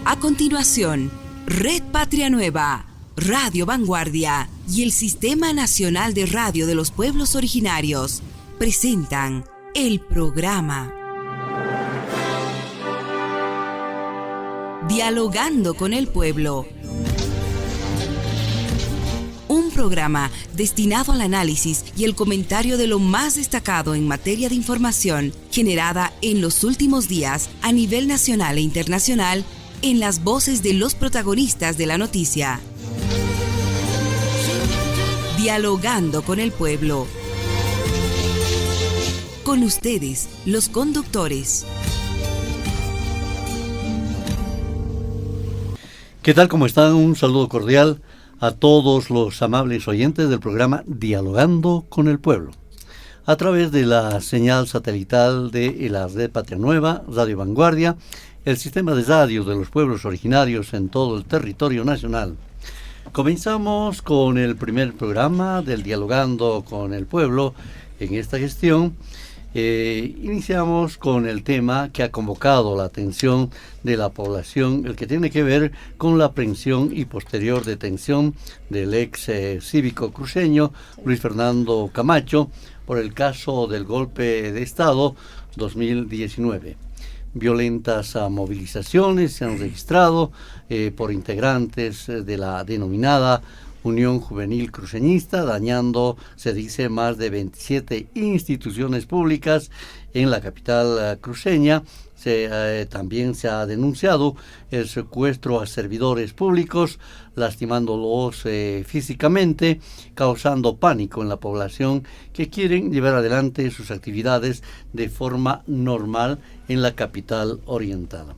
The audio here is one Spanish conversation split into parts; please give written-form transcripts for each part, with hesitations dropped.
A continuación, Red Patria Nueva, Radio Vanguardia y el Sistema Nacional de Radio de los Pueblos Originarios presentan el programa Dialogando con el Pueblo. Un programa destinado al análisis y el comentario de lo más destacado en materia de información generada en los últimos días a nivel nacional e internacional en las voces de los protagonistas de la noticia. Dialogando con el Pueblo. Con ustedes, los conductores. ¿Qué tal? ¿Cómo están? Un saludo cordial a todos los amables oyentes del programa Dialogando con el Pueblo, a través de la señal satelital de la Red Patria Nueva, Radio Vanguardia, el sistema de radio de los pueblos originarios en todo el territorio nacional. Comenzamos con el primer programa del Dialogando con el Pueblo en esta gestión. Iniciamos con el tema que ha convocado la atención de la población, el que tiene que ver con la aprehensión y posterior detención del ex cívico cruceño Luis Fernando Camacho por el caso del golpe de Estado 2019. Violentas movilizaciones se han registrado por integrantes de la denominada Unión Juvenil Cruceñista, dañando, se dice, más de 27 instituciones públicas en la capital cruceña. También se ha denunciado el secuestro a servidores públicos, lastimándolos físicamente, causando pánico en la población que quieren llevar adelante sus actividades de forma normal en la capital oriental.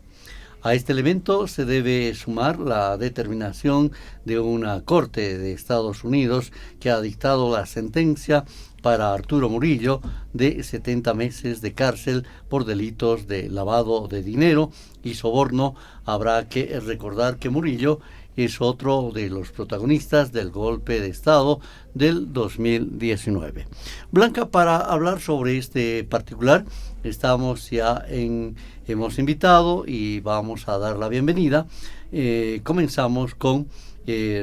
A este elemento se debe sumar la determinación de una Corte de Estados Unidos que ha dictado la sentencia para Arturo Murillo de 70 meses de cárcel por delitos de lavado de dinero y soborno. Habrá que recordar que Murillo es otro de los protagonistas del golpe de Estado del 2019. Blanca, para hablar sobre este particular, hemos invitado y vamos a dar la bienvenida. Comenzamos con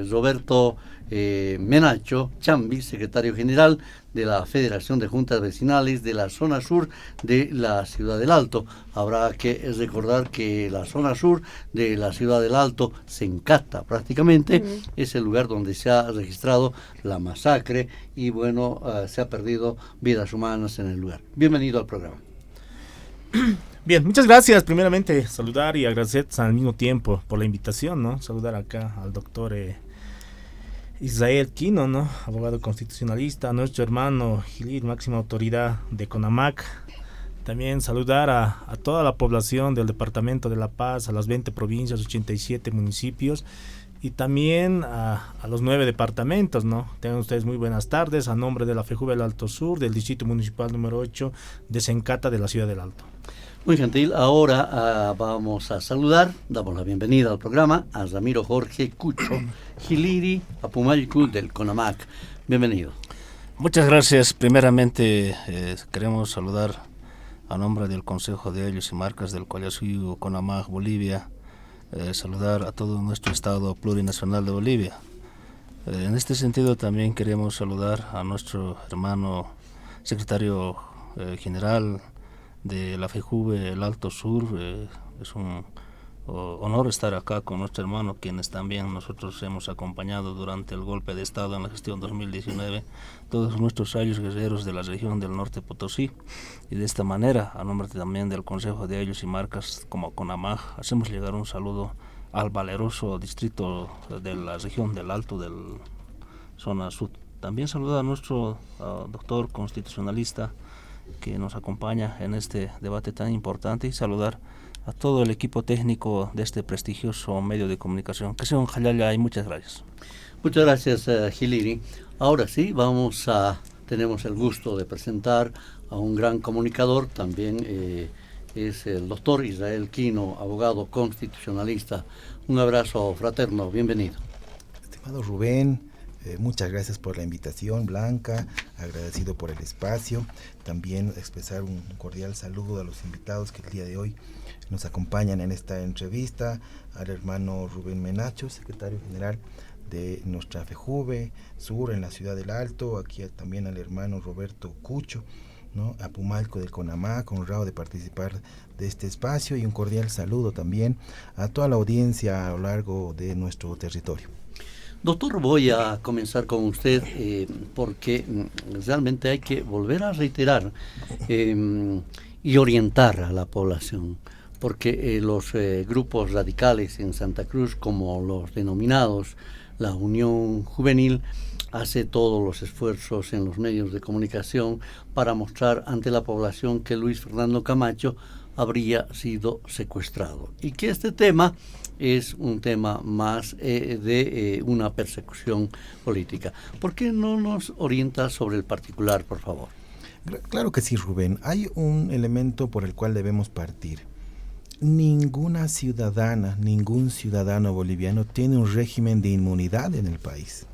Roberto Menacho Chambi, secretario general de la Federación de Juntas Vecinales de la zona sur de la Ciudad del Alto. Habrá que recordar que la zona sur de la Ciudad del Alto se encata prácticamente, es el lugar donde se ha registrado la masacre y se ha perdido vidas humanas en el lugar. Bienvenido al programa. Bien, muchas gracias. Primeramente, saludar y agradecer al mismo tiempo por la invitación, ¿no? Saludar acá al doctor Israel Quino, ¿no? Abogado constitucionalista, a nuestro hermano Gilir, máxima autoridad de CONAMAC. También saludar a toda la población del departamento de La Paz, a las 20 provincias, 87 municipios y también a los 9 departamentos, ¿no? Tengan ustedes muy buenas tardes. A nombre de la FEJUVE del Alto Sur, del Distrito Municipal número 8 de Sencata de la Ciudad del Alto. Muy gentil. Ahora vamos a saludar, damos la bienvenida al programa a Ramiro Jorge Cucho Giliri Apumaycu del CONAMAC. Bienvenido. Muchas gracias. Primeramente queremos saludar a nombre del Consejo de Ellos y Marcas del Collasuyo CONAMAC Bolivia, saludar a todo nuestro Estado plurinacional de Bolivia. En este sentido también queremos saludar a nuestro hermano secretario general de la FEJUVE el Alto Sur. Es un honor estar acá con nuestro hermano, quienes también nosotros hemos acompañado durante el golpe de Estado en la gestión 2019, todos nuestros rayos guerreros de la región del norte Potosí, y de esta manera, a nombre también del Consejo de Ellos y Marcas como CONAMAG, hacemos llegar un saludo al valeroso distrito de la región del Alto, del zona sur. También saludar a nuestro doctor constitucionalista que nos acompaña en este debate tan importante, y saludar a todo el equipo técnico de este prestigioso medio de comunicación. Que sea un jalala y muchas gracias. Muchas gracias, Giliri. Ahora sí, tenemos el gusto de presentar a un gran comunicador, también es el doctor Israel Quino, abogado constitucionalista. Un abrazo fraterno, bienvenido. Estimado Rubén, Muchas gracias por la invitación, Blanca, agradecido por el espacio. También expresar un cordial saludo a los invitados que el día de hoy nos acompañan en esta entrevista, al hermano Rubén Menacho, secretario general de nuestra FEJUVE Sur en la ciudad del Alto, aquí también al hermano Roberto Cucho, ¿no? A Pumalco del CONAMAC, honrado de participar de este espacio, y un cordial saludo también a toda la audiencia a lo largo de nuestro territorio. Doctor, voy a comenzar con usted porque realmente hay que volver a reiterar y orientar a la población, porque los grupos radicales en Santa Cruz, como los denominados la Unión Juvenil, hace todos los esfuerzos en los medios de comunicación para mostrar ante la población que Luis Fernando Camacho habría sido secuestrado y que este tema es un tema más de una persecución política. ¿Por qué no nos orienta sobre el particular, por favor? Claro que sí, Rubén. Hay un elemento por el cual debemos partir. Ninguna ciudadana, ningún ciudadano boliviano tiene un régimen de inmunidad en el país.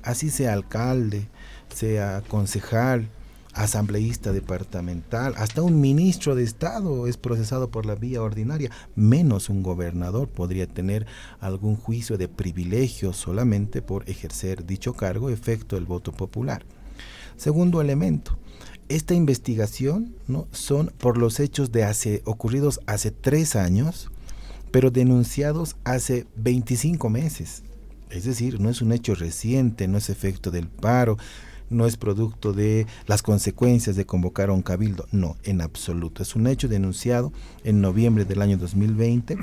Así sea alcalde, sea concejal, asambleísta departamental, hasta un ministro de Estado es procesado por la vía ordinaria, menos un gobernador podría tener algún juicio de privilegio solamente por ejercer dicho cargo, efecto del voto popular. Segundo elemento, esta investigación, ¿no?, son por los hechos ocurridos hace 3 años, pero denunciados hace 25 meses. Es decir, no es un hecho reciente, no es efecto del paro, no es producto de las consecuencias de convocar a un cabildo, no, en absoluto. Es un hecho denunciado en noviembre del año 2020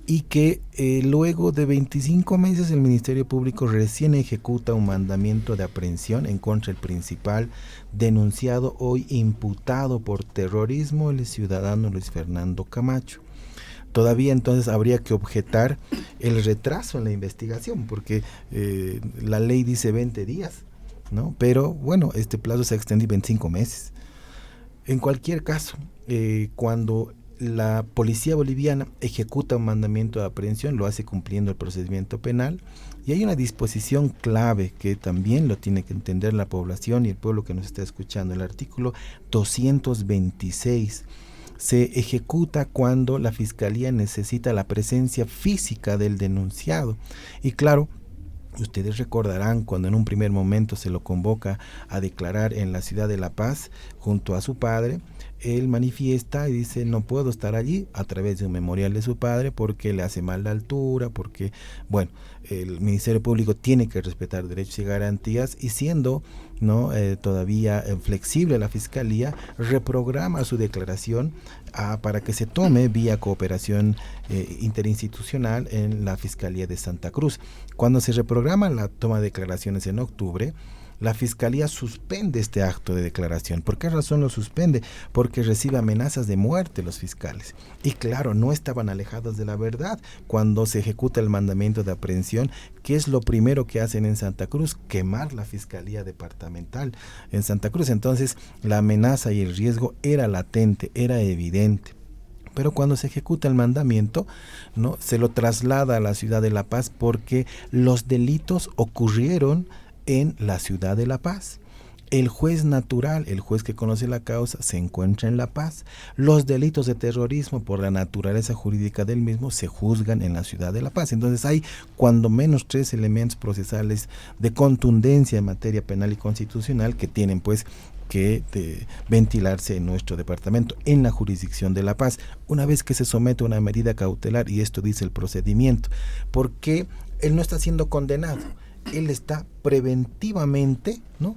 y que luego de 25 meses el Ministerio Público recién ejecuta un mandamiento de aprehensión en contra del principal denunciado, hoy imputado por terrorismo, el ciudadano Luis Fernando Camacho. Todavía entonces habría que objetar el retraso en la investigación, porque la ley dice 20 días, ¿no? Pero bueno, este plazo se ha extendido 25 meses. En cualquier caso, cuando la policía boliviana ejecuta un mandamiento de aprehensión, lo hace cumpliendo el procedimiento penal, y hay una disposición clave que también lo tiene que entender la población y el pueblo que nos está escuchando. El artículo 226 se ejecuta cuando la Fiscalía necesita la presencia física del denunciado. Y claro, ustedes recordarán cuando en un primer momento se lo convoca a declarar en la ciudad de La Paz junto a su padre, él manifiesta y dice: no puedo estar allí, a través de un memorial de su padre, porque le hace mal la altura, porque, bueno, el Ministerio Público tiene que respetar derechos y garantías, y siendo todavía flexible la Fiscalía, reprograma su declaración para que se tome vía cooperación interinstitucional en la Fiscalía de Santa Cruz. Cuando se reprograma la toma de declaraciones en octubre, la Fiscalía suspende este acto de declaración. ¿Por qué razón lo suspende? Porque recibe amenazas de muerte los fiscales. Y claro, no estaban alejados de la verdad. Cuando se ejecuta el mandamiento de aprehensión, ¿qué es lo primero que hacen en Santa Cruz? Quemar la Fiscalía Departamental en Santa Cruz. Entonces, la amenaza y el riesgo era latente, era evidente. Pero cuando se ejecuta el mandamiento, ¿no?, se lo traslada a la ciudad de La Paz, porque los delitos ocurrieron en la ciudad de La Paz. El juez natural, el juez que conoce la causa, se encuentra en La Paz. Los delitos de terrorismo, por la naturaleza jurídica del mismo, se juzgan en la ciudad de La Paz. Entonces hay cuando menos 3 elementos procesales de contundencia en materia penal y constitucional que tienen pues que ventilarse en nuestro departamento, en la jurisdicción de La Paz, una vez que se somete a una medida cautelar, y esto dice el procedimiento, porque él no está siendo condenado, él está preventivamente, ¿no?,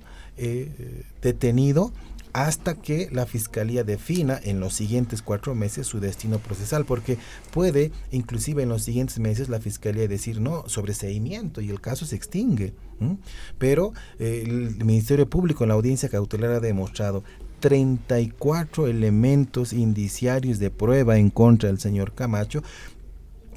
detenido hasta que la Fiscalía defina en los siguientes 4 meses su destino procesal, porque puede inclusive en los siguientes meses la Fiscalía decir no, sobreseimiento, y el caso se extingue. Pero el Ministerio Público en la audiencia cautelar ha demostrado 34 elementos indiciarios de prueba en contra del señor Camacho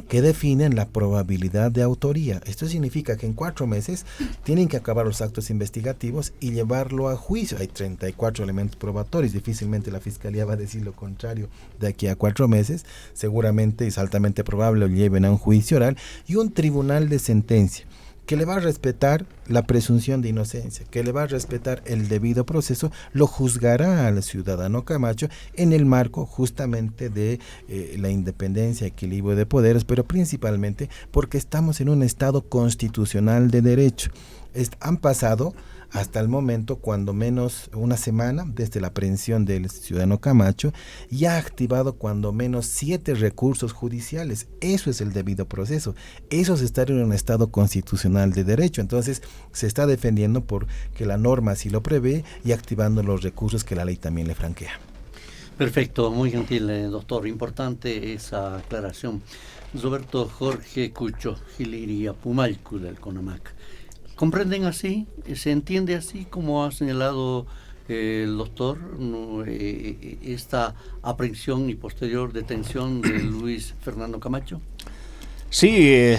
que definen la probabilidad de autoría. Esto significa que en 4 meses tienen que acabar los actos investigativos y llevarlo a juicio. Hay 34 elementos probatorios, difícilmente la Fiscalía va a decir lo contrario de aquí a 4 meses, seguramente es altamente probable lo lleven a un juicio oral y un tribunal de sentencia que le va a respetar la presunción de inocencia, que le va a respetar el debido proceso, lo juzgará al ciudadano Camacho en el marco justamente de la independencia, equilibrio de poderes, pero principalmente porque estamos en un Estado constitucional de derecho. Han pasado hasta el momento cuando menos una semana desde la aprehensión del ciudadano Camacho y ha activado cuando menos 7 recursos judiciales. Eso es el debido proceso, eso es estar en un Estado constitucional de derecho. Entonces se está defendiendo porque la norma así lo prevé y activando los recursos que la ley también le franquea. Perfecto, muy gentil, doctor. Importante esa aclaración. Roberto Jorge Cucho Giliria Pumalcu del CONAMAC. ¿Comprenden así? ¿Se entiende así como ha señalado el doctor esta aprehensión y posterior detención de Luis Fernando Camacho? Sí,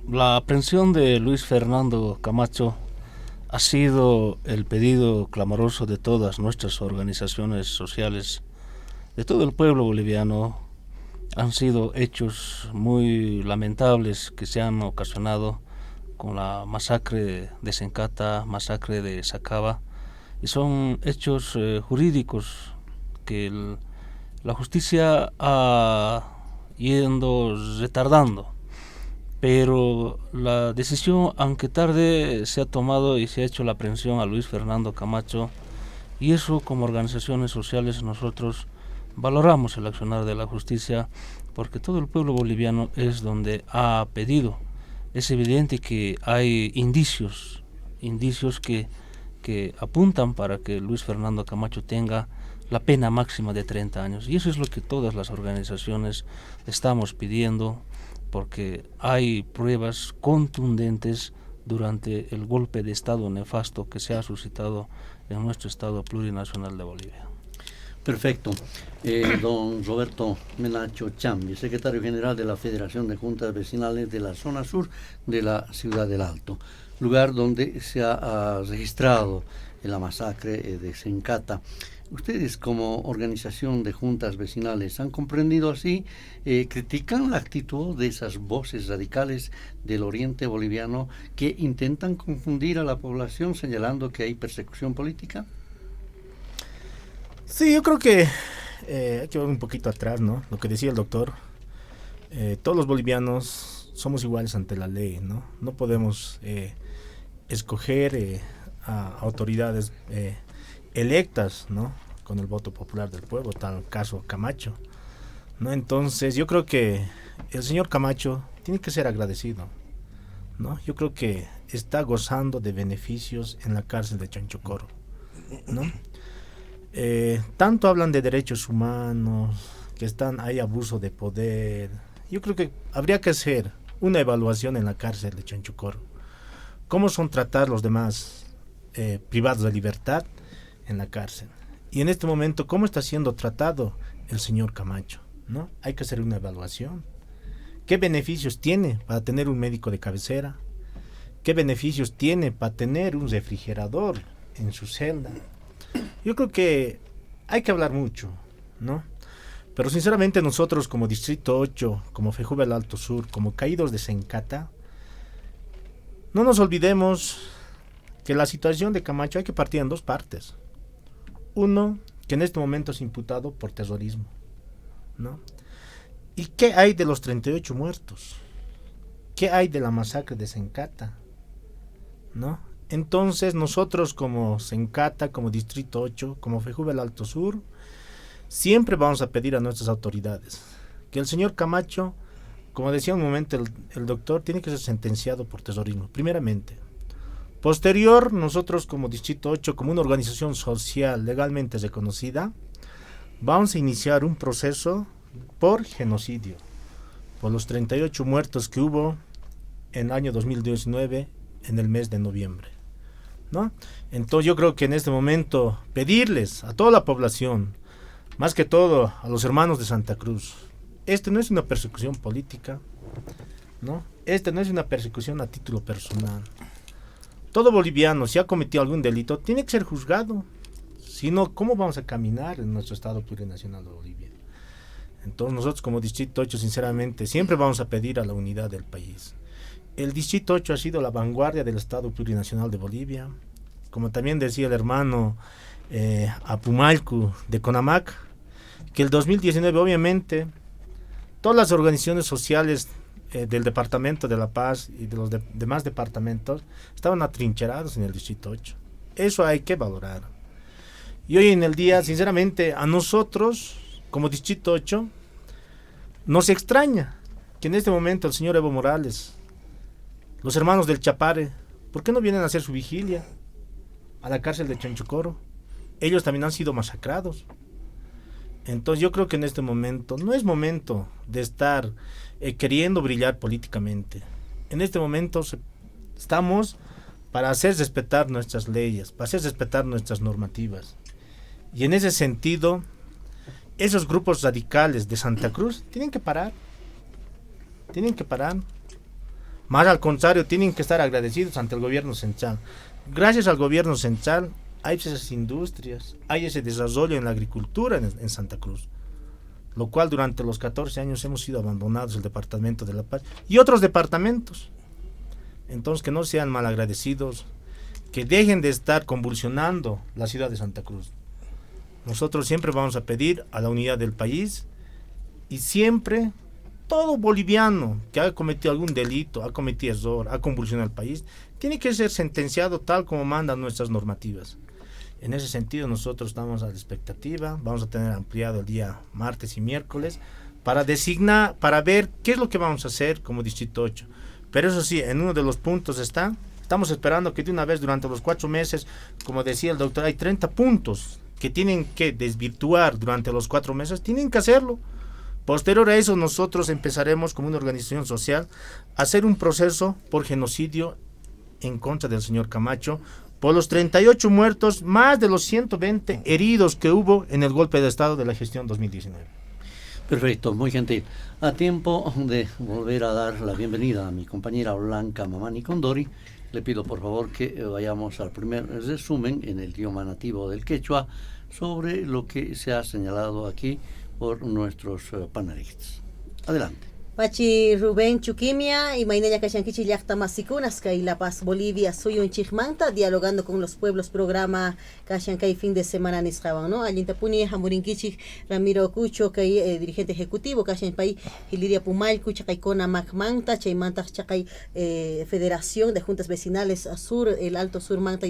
la aprehensión de Luis Fernando Camacho ha sido el pedido clamoroso de todas nuestras organizaciones sociales, de todo el pueblo boliviano. Han sido hechos muy lamentables que se han ocasionado con la masacre de Sencata, masacre de Sacaba, y son hechos jurídicos que la justicia ha ido retardando, pero la decisión, aunque tarde, se ha tomado y se ha hecho la aprehensión a Luis Fernando Camacho, y eso como organizaciones sociales nosotros valoramos el accionar de la justicia, porque todo el pueblo boliviano es donde ha pedido. Es evidente que hay indicios que apuntan para que Luis Fernando Camacho tenga la pena máxima de 30 años. Y eso es lo que todas las organizaciones estamos pidiendo, porque hay pruebas contundentes durante el golpe de Estado nefasto que se ha suscitado en nuestro Estado plurinacional de Bolivia. Perfecto. Don Roberto Menacho Chambi, secretario general de la Federación de Juntas Vecinales de la zona sur de la ciudad del Alto, lugar donde se ha registrado la masacre de Sencata. Ustedes como organización de juntas vecinales han comprendido así, critican la actitud de esas voces radicales del oriente boliviano que intentan confundir a la población señalando que hay persecución política. Sí, yo creo que hay que ver un poquito atrás, ¿no? Lo que decía el doctor, todos los bolivianos somos iguales ante la ley, ¿no? No podemos escoger a autoridades electas, ¿no? Con el voto popular del pueblo, tal caso Camacho, ¿no? Entonces yo creo que el señor Camacho tiene que ser agradecido, ¿no? Yo creo que está gozando de beneficios en la cárcel de Chanchocoro, ¿no? Tanto hablan de derechos humanos, que hay abuso de poder. Yo creo que habría que hacer una evaluación en la cárcel de Chanchocoro. ¿Cómo son tratados los demás privados de libertad en la cárcel? Y en este momento, ¿cómo está siendo tratado el señor Camacho? ¿No? Hay que hacer una evaluación. ¿Qué beneficios tiene para tener un médico de cabecera? ¿Qué beneficios tiene para tener un refrigerador en su celda? Yo creo que hay que hablar mucho, ¿no? Pero sinceramente nosotros como Distrito 8, como FEJUVE del Alto Sur, como caídos de Sencata, no nos olvidemos que la situación de Camacho hay que partir en dos partes. Uno, que en este momento es imputado por terrorismo, ¿no? ¿Y qué hay de los 38 muertos? ¿Qué hay de la masacre de Sencata? ¿No? Entonces nosotros como Sencata, como Distrito 8, como FEJUVE del Alto Sur, siempre vamos a pedir a nuestras autoridades que el señor Camacho, como decía un momento el doctor, tiene que ser sentenciado por terrorismo, primeramente. Posterior, nosotros como Distrito 8, como una organización social legalmente reconocida, vamos a iniciar un proceso por genocidio, por los 38 muertos que hubo en el año 2019, en el mes de noviembre, ¿no? Entonces yo creo que en este momento pedirles a toda la población, más que todo a los hermanos de Santa Cruz, esto no es una persecución política, ¿no? Esta no es una persecución a título personal. Todo boliviano, si ha cometido algún delito, tiene que ser juzgado. Si no, ¿cómo vamos a caminar en nuestro Estado plurinacional de Bolivia? Entonces nosotros como Distrito 8, sinceramente, siempre vamos a pedir a la unidad del país. el Distrito 8 ha sido la vanguardia del Estado Plurinacional de Bolivia. Como también decía el hermano Apumalcu de CONAMAC, que el 2019 obviamente todas las organizaciones sociales del Departamento de La Paz y de los demás departamentos estaban atrincherados en el Distrito 8. Eso hay que valorar. Y hoy en el día, sinceramente, a nosotros, como Distrito 8, nos extraña que en este momento el señor Evo Morales, los hermanos del Chapare, ¿por qué no vienen a hacer su vigilia a la cárcel de Chanchocoro? Ellos también han sido masacrados. Entonces yo creo que en este momento no es momento de estar queriendo brillar políticamente. En este momento estamos para hacer respetar nuestras leyes, para hacer respetar nuestras normativas. Y en ese sentido, esos grupos radicales de Santa Cruz tienen que parar. Tienen que parar. Más al contrario, tienen que estar agradecidos ante el gobierno central. Gracias al gobierno central hay esas industrias, hay ese desarrollo en la agricultura en Santa Cruz, lo cual durante los 14 años hemos sido abandonados el departamento de La Paz y otros departamentos. Entonces que no sean malagradecidos, que dejen de estar convulsionando la ciudad de Santa Cruz. Nosotros siempre vamos a pedir a la unidad del país y siempre todo boliviano que ha cometido algún delito, ha cometido error, ha convulsionado el país, tiene que ser sentenciado tal como mandan nuestras normativas. En ese sentido nosotros estamos a la expectativa, vamos a tener ampliado el día martes y miércoles para designar, para ver qué es lo que vamos a hacer como Distrito 8. Pero eso sí, en uno de los puntos estamos esperando que de una vez durante los 4 meses, como decía el doctor, hay 30 puntos que tienen que desvirtuar durante los 4 meses, tienen que hacerlo. Posterior a eso nosotros empezaremos como una organización social a hacer un proceso por genocidio en contra del señor Camacho, por los 38 muertos, más de los 120 heridos que hubo en el golpe de Estado de la gestión 2019. Perfecto, muy gentil. A tiempo de volver a dar la bienvenida a mi compañera Blanca Mamani Condori, le pido por favor que vayamos al primer resumen en el idioma nativo del quechua sobre lo que se ha señalado aquí por nuestros panelistas. Adelante. Pachi Rubén Chuquimia y Mainella Kashankichi Llaqtamasicunas kay La Paz Bolivia Suyun Chigmanta dialogando con los pueblos programa Kashankay fin de semana nisqawan, ¿no? Allintapuni Hamurinkichi Ramiro Cucho kay dirigente ejecutivo Kashanpay Hiliria Pumalcu chakay Kona Macmanta Chaymanta chakay Federación de Juntas Vecinales Sur el Alto Sur Manta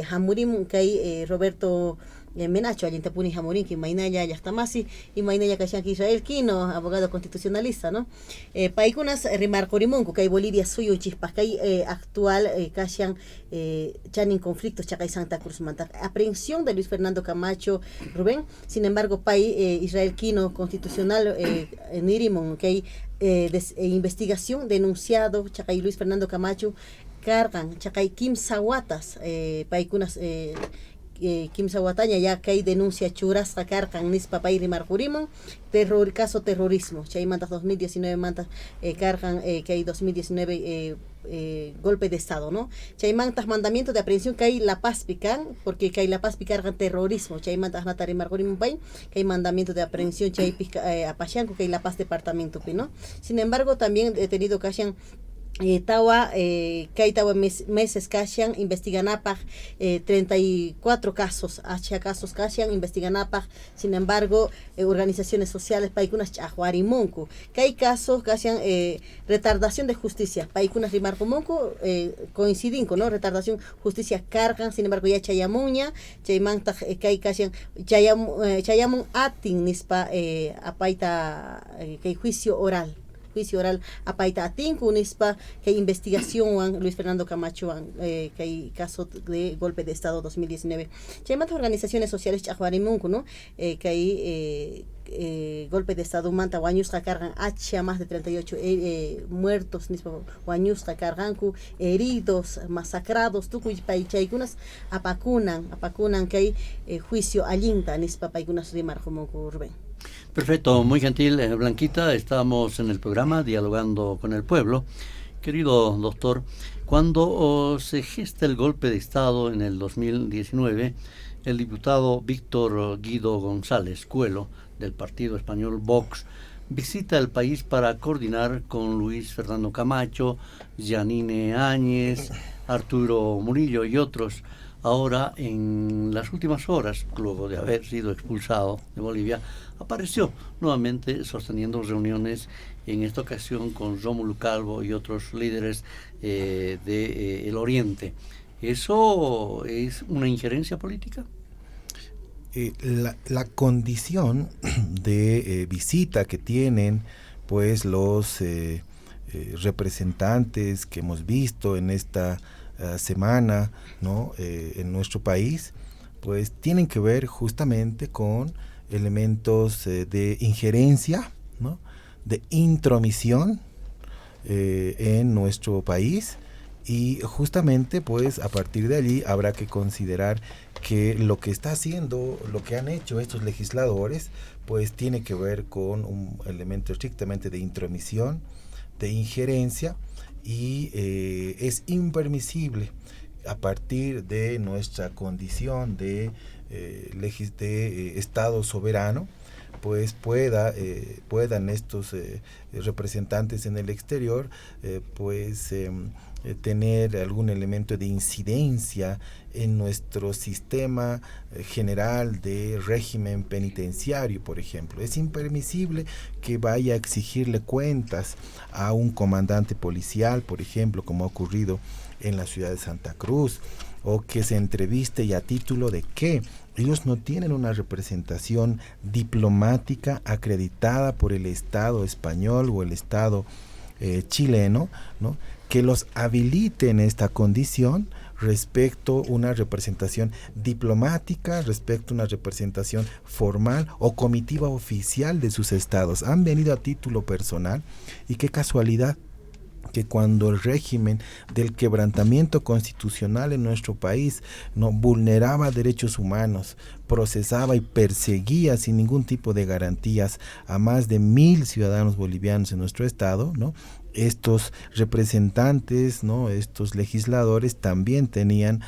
Hamurim kay Roberto Menacho, Allintapuni Jamorín, que Mainaya Yachtamasi y Mainaya Kashanki Israel Kino, abogado constitucionalista, ¿no? Paikunas Rimarcorimunco, que hay Bolivia suyo chispas, que hay actual Kashan Chanin conflictos, Chacay Santa Cruz Manta. Aprehensión de Luis Fernando Camacho Rubén, sin embargo, Israel Kino constitucional Nirimon, que hay investigación denunciado, Chacay Luis Fernando Camacho, cargan, Chacay Kim Sawatas, Paikunas Kim Sawataña ya que hay denuncia churas carcan nispa país rimarcurimon caso terrorismo Chaymanta 2019 manta cargan que hay 2019 golpe de estado, ¿no? Chaymantas mandamiento de aprehensión que hay La Paz pican porque que hay La Paz picargan terrorismo Chaymantas nata rimarcurimon país que hay mandamiento de aprehensión chay apachanco que hay La Paz departamento, ¿no? Sin embargo también detenido que hayan tawa kaitawa meses kashan investiganapaj 34 casos casos kashan investiganapaj. Sin embargo organizaciones sociales paikunas chahuarimunku que hay casos kashan retardación de justicia paikunas rimarkumunku coinciden con, ¿no? Retardación justicia cargan. Sin embargo ya chayamuña chaymanta que hay kashan chayamun atin nispa apaita que hay juicio oral apaita atinku nispa que investigación Luis Fernando Camacho que hay caso de golpe de estado 2019. Chaymanta organizaciones sociales chahuarimunku, ¿no? Que hay golpe de estado manta guañusca cargan hacha más de 38 muertos nispa guañusca carganku heridos masacrados tukuy paichaikunas apakunan que hay juicio allinta nispa paikunas rimarjumunku Rubén. Perfecto, muy gentil, Blanquita. Estamos en el programa Dialogando con el Pueblo. Querido doctor, cuando se gesta el golpe de Estado en el 2019, el diputado Víctor Guido González Cuelo, del partido español Vox, visita el país para coordinar con Luis Fernando Camacho, Yanine Áñez, Arturo Murillo y otros. Ahora, en las últimas horas, luego de haber sido expulsado de Bolivia, apareció nuevamente sosteniendo reuniones, en esta ocasión con Rómulo Calvo y otros líderes del Oriente. ¿Eso es una injerencia política? La condición de visita que tienen pues los representantes que hemos visto en esta semana, ¿no? En nuestro país, pues tienen que ver justamente con elementos de injerencia, ¿no? De intromisión en nuestro país, y justamente pues a partir de allí habrá que considerar que lo que está haciendo, lo que han hecho estos legisladores, pues tiene que ver con un elemento estrictamente de intromisión, de injerencia, y es impermisible a partir de nuestra condición de Estado soberano, pues puedan estos representantes en el exterior tener algún elemento de incidencia en nuestro sistema general de régimen penitenciario, por ejemplo. Es impermisible que vaya a exigirle cuentas a un comandante policial, por ejemplo, como ha ocurrido en la ciudad de Santa Cruz, o que se entreviste, y a título de qué. Ellos no tienen una representación diplomática acreditada por el Estado español o el Estado chileno, ¿no?, que los habilite en esta condición respecto a una representación diplomática, respecto a una representación formal o comitiva oficial de sus estados. Han venido a título personal, y qué casualidad que cuando el régimen del quebrantamiento constitucional en nuestro país no vulneraba derechos humanos, procesaba y perseguía sin ningún tipo de garantías a más de 1,000 ciudadanos bolivianos en nuestro estado, ¿no?, estos representantes, ¿no?, estos legisladores también tenían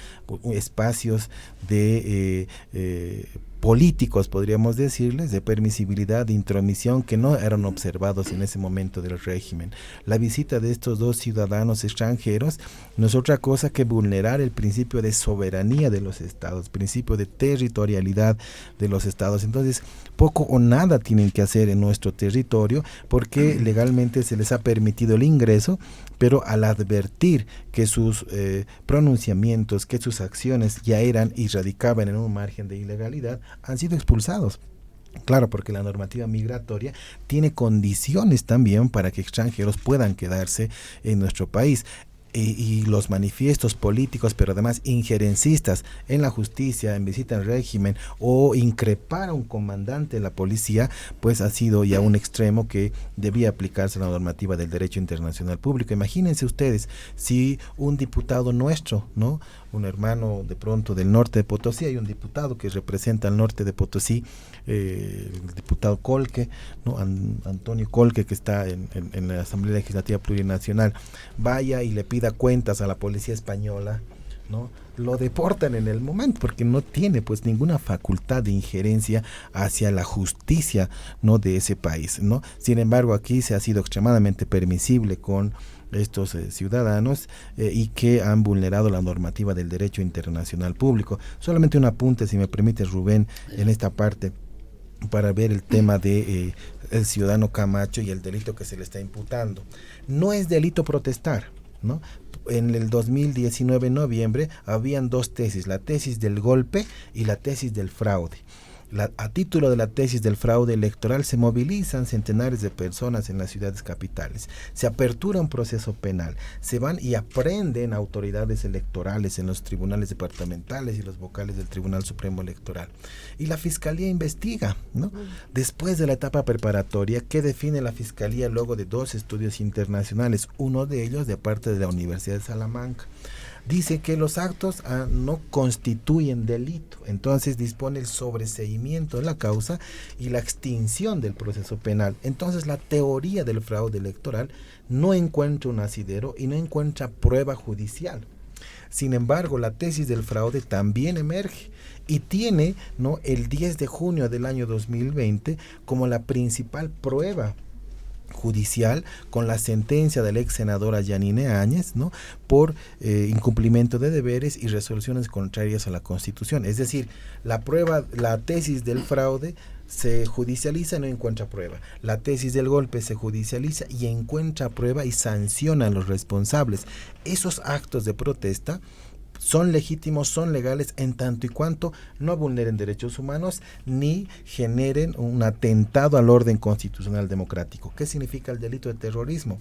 espacios de políticos, podríamos decirles, de permisibilidad, de intromisión, que no eran observados en ese momento del régimen. La visita de estos dos ciudadanos extranjeros no es otra cosa que vulnerar el principio de soberanía de los estados, principio de territorialidad de los estados. Entonces, poco o nada tienen que hacer en nuestro territorio, porque legalmente se les ha permitido el ingreso, pero al advertir que sus pronunciamientos, que sus acciones ya eran y radicaban en un margen de ilegalidad, han sido expulsados. Claro, porque la normativa migratoria tiene condiciones también para que extranjeros puedan quedarse en nuestro país. Y los manifiestos políticos, pero además injerencistas en la justicia, en visita al régimen, o increpar a un comandante de la policía, pues ha sido ya un extremo que debía aplicarse a la normativa del derecho internacional público. Imagínense ustedes si un diputado nuestro, ¿no?, un hermano de pronto del norte de Potosí, hay un diputado que representa al norte de Potosí, el diputado Colque, ¿no?, Antonio Colque, que está en la Asamblea Legislativa Plurinacional, vaya y le pida cuentas a la policía española, ¿no?, lo deportan en el momento, porque no tiene pues ninguna facultad de injerencia hacia la justicia, ¿no?, de ese país, ¿no? Sin embargo, aquí se ha sido extremadamente permisible con estos ciudadanos y que han vulnerado la normativa del derecho internacional público. Solamente un apunte, si me permite, Rubén, en esta parte, para ver el tema de el ciudadano Camacho y el delito que se le está imputando. No es delito protestar, ¿no? En el 2019, en noviembre, habían dos tesis, la tesis del golpe y la tesis del fraude. A título de la tesis del fraude electoral se movilizan centenares de personas en las ciudades capitales, se apertura un proceso penal, se van y aprenden autoridades electorales en los tribunales departamentales y los vocales del Tribunal Supremo Electoral, y la Fiscalía investiga, ¿no? Después de la etapa preparatoria, ¿qué define la Fiscalía luego de 2 estudios internacionales? Uno de ellos de parte de la Universidad de Salamanca. Dice que los actos no constituyen delito, entonces dispone el sobreseimiento de la causa y la extinción del proceso penal. Entonces la teoría del fraude electoral no encuentra un asidero y no encuentra prueba judicial. Sin embargo, la tesis del fraude también emerge y tiene, ¿no?, el 10 de junio del año 2020 como la principal prueba judicial con la sentencia de la ex senadora Yanine Áñez, ¿no?, por incumplimiento de deberes y resoluciones contrarias a la Constitución. Es decir, la tesis del fraude se judicializa y no encuentra prueba. La tesis del golpe se judicializa y encuentra prueba y sanciona a los responsables. Esos actos de protesta son legítimos, son legales en tanto y cuanto no vulneren derechos humanos ni generen un atentado al orden constitucional democrático. ¿Qué significa el delito de terrorismo?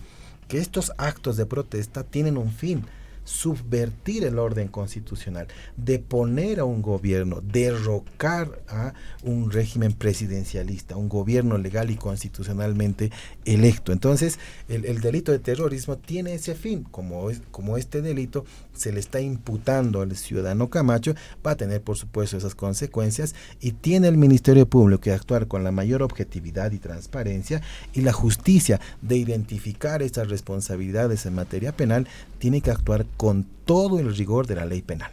Que estos actos de protesta tienen un fin: subvertir el orden constitucional, deponer a un gobierno, derrocar a un régimen presidencialista, un gobierno legal y constitucionalmente electo. Entonces, el delito de terrorismo tiene ese fin. Como este delito se le está imputando al ciudadano Camacho, va a tener, por supuesto, esas consecuencias, y tiene el Ministerio Público que actuar con la mayor objetividad y transparencia, y la justicia, de identificar estas responsabilidades en materia penal, tiene que actuar con todo el rigor de la ley penal.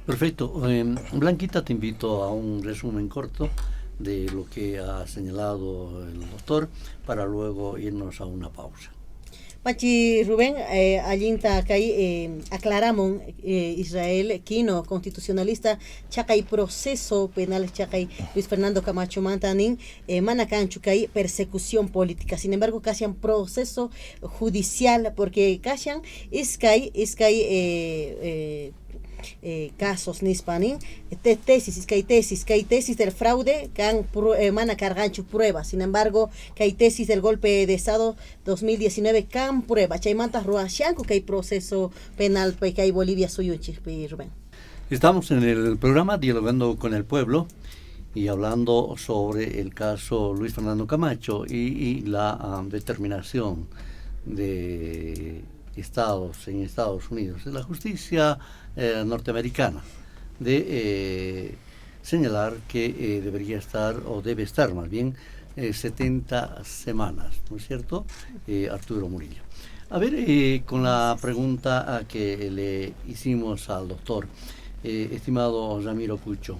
Perfecto. Blanquita, te invito a un resumen corto de lo que ha señalado el doctor para luego irnos a una pausa. Pachi Rubén, allinta kay aclaramos Israel Quino, constitucionalista, chakay proceso penal chakay Luis Fernando Camacho Mantanin, manacanchu kay persecución política. Sin embargo, casi un proceso judicial, porque casi es kay casos nispanin tesis del fraude can mana carganchu pruebas. Sin embargo, que hay tesis del golpe de Estado 2019 can prueba chaymanta ruashanku que hay proceso penal que hay Bolivia suyunchi. Rubén, estamos en el programa Dialogando con el Pueblo y hablando sobre el caso Luis Fernando Camacho y la determinación de estados en Estados Unidos, de la justicia norteamericana, de señalar que debería estar, o debe estar más bien, 70 semanas, ¿no es cierto? Arturo Murillo. A ver, con la pregunta que le hicimos al doctor, estimado Ramiro Pucho,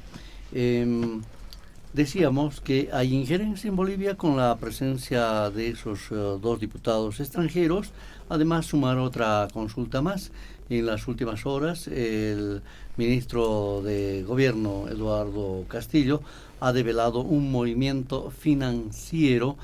decíamos que hay injerencia en Bolivia con la presencia de esos dos diputados extranjeros. Además, sumar otra consulta más. En las últimas horas, el ministro de Gobierno, Eduardo Castillo, ha develado un movimiento financiero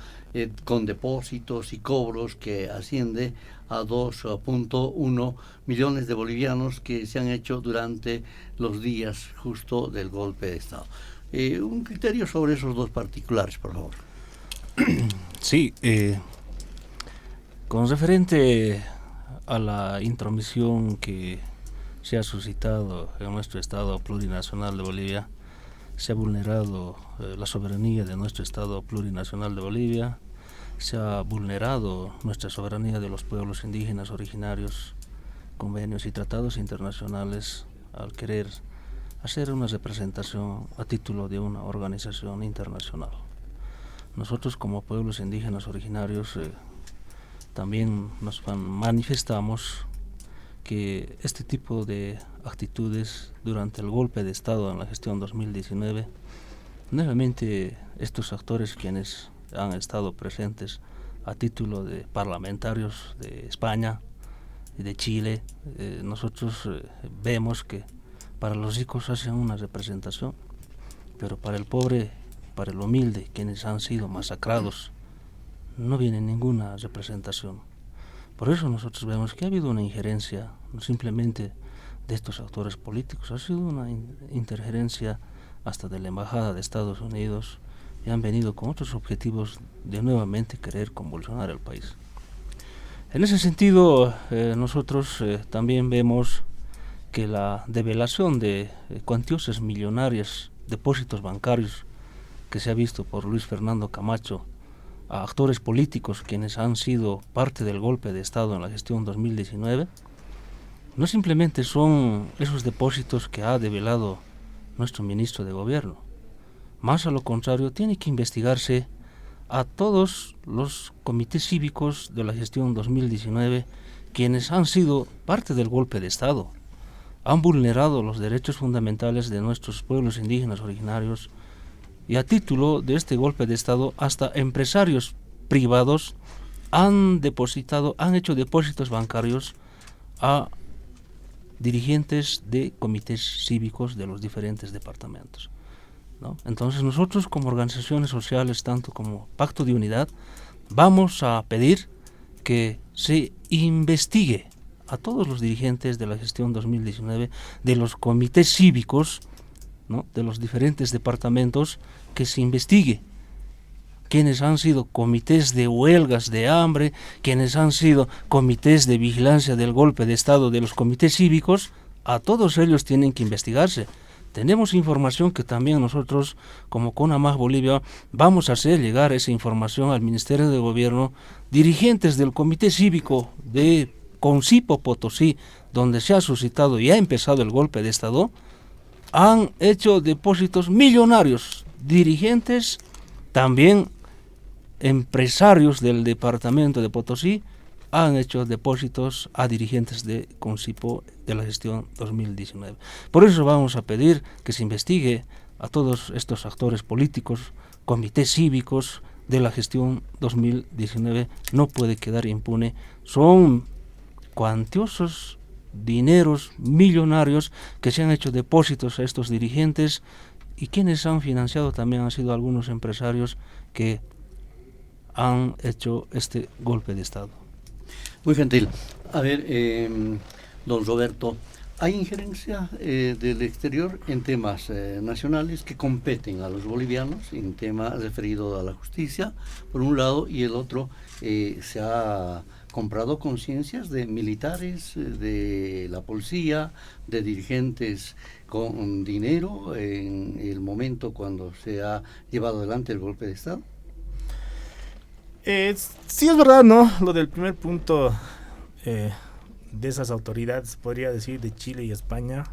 con depósitos y cobros que asciende a 2.1 millones de bolivianos que se han hecho durante los días justo del golpe de Estado. Un criterio sobre esos dos particulares, por favor. Sí, con referente a la intromisión que se ha suscitado en nuestro Estado plurinacional de Bolivia, se ha vulnerado la soberanía de nuestro Estado plurinacional de Bolivia, se ha vulnerado nuestra soberanía de los pueblos indígenas originarios, convenios y tratados internacionales al querer hacer una representación a título de una organización internacional. Nosotros, como pueblos indígenas originarios, también nos manifestamos que este tipo de actitudes durante el golpe de Estado en la gestión 2019, nuevamente estos actores quienes han estado presentes a título de parlamentarios de España y de Chile, nosotros vemos que para los ricos hacen una representación, pero para el pobre, para el humilde, quienes han sido masacrados, no viene ninguna representación. Por eso nosotros vemos que ha habido una injerencia, no simplemente de estos actores políticos, ha sido una interferencia hasta de la Embajada de Estados Unidos, y han venido con otros objetivos de nuevamente querer convulsionar el país. En ese sentido, nosotros también vemos que la develación de cuantiosas millonarias depósitos bancarios que se ha visto por Luis Fernando Camacho a actores políticos quienes han sido parte del golpe de Estado en la gestión 2019, no simplemente son esos depósitos que ha develado nuestro ministro de Gobierno, más a lo contrario, tiene que investigarse a todos los comités cívicos de la gestión 2019 quienes han sido parte del golpe de Estado, han vulnerado los derechos fundamentales de nuestros pueblos indígenas originarios, y a título de este golpe de Estado hasta empresarios privados han hecho depósitos bancarios a dirigentes de comités cívicos de los diferentes departamentos, ¿no? Entonces nosotros como organizaciones sociales, tanto como Pacto de Unidad, vamos a pedir que se investigue a todos los dirigentes de la gestión 2019 de los comités cívicos, ¿no?, de los diferentes departamentos, que se investigue quienes han sido comités de huelgas de hambre, quienes han sido comités de vigilancia del golpe de Estado de los comités cívicos. A todos ellos tienen que investigarse. Tenemos información que también nosotros, como CONAMAG Bolivia, vamos a hacer llegar esa información al Ministerio de Gobierno. Dirigentes del Comité Cívico de Concipo Potosí, donde se ha suscitado y ha empezado el golpe de Estado, han hecho depósitos millonarios. Dirigentes, también empresarios del departamento de Potosí, han hecho depósitos a dirigentes de Concipo de la gestión 2019. Por eso vamos a pedir que se investigue a todos estos actores políticos, comités cívicos de la gestión 2019. No puede quedar impune. Son cuantiosos dineros millonarios que se han hecho depósitos a estos dirigentes, y quienes han financiado también han sido algunos empresarios que han hecho este golpe de Estado. Muy gentil. A ver, don Roberto, ¿hay injerencia del exterior en temas nacionales que competen a los bolivianos, en temas referidos a la justicia, por un lado, y el otro, se ha comprado conciencias de militares, de la policía, de dirigentes con dinero en el momento cuando se ha llevado adelante el golpe de Estado? Sí, es verdad, ¿no? Lo del primer punto de esas autoridades, podría decir, de Chile y España,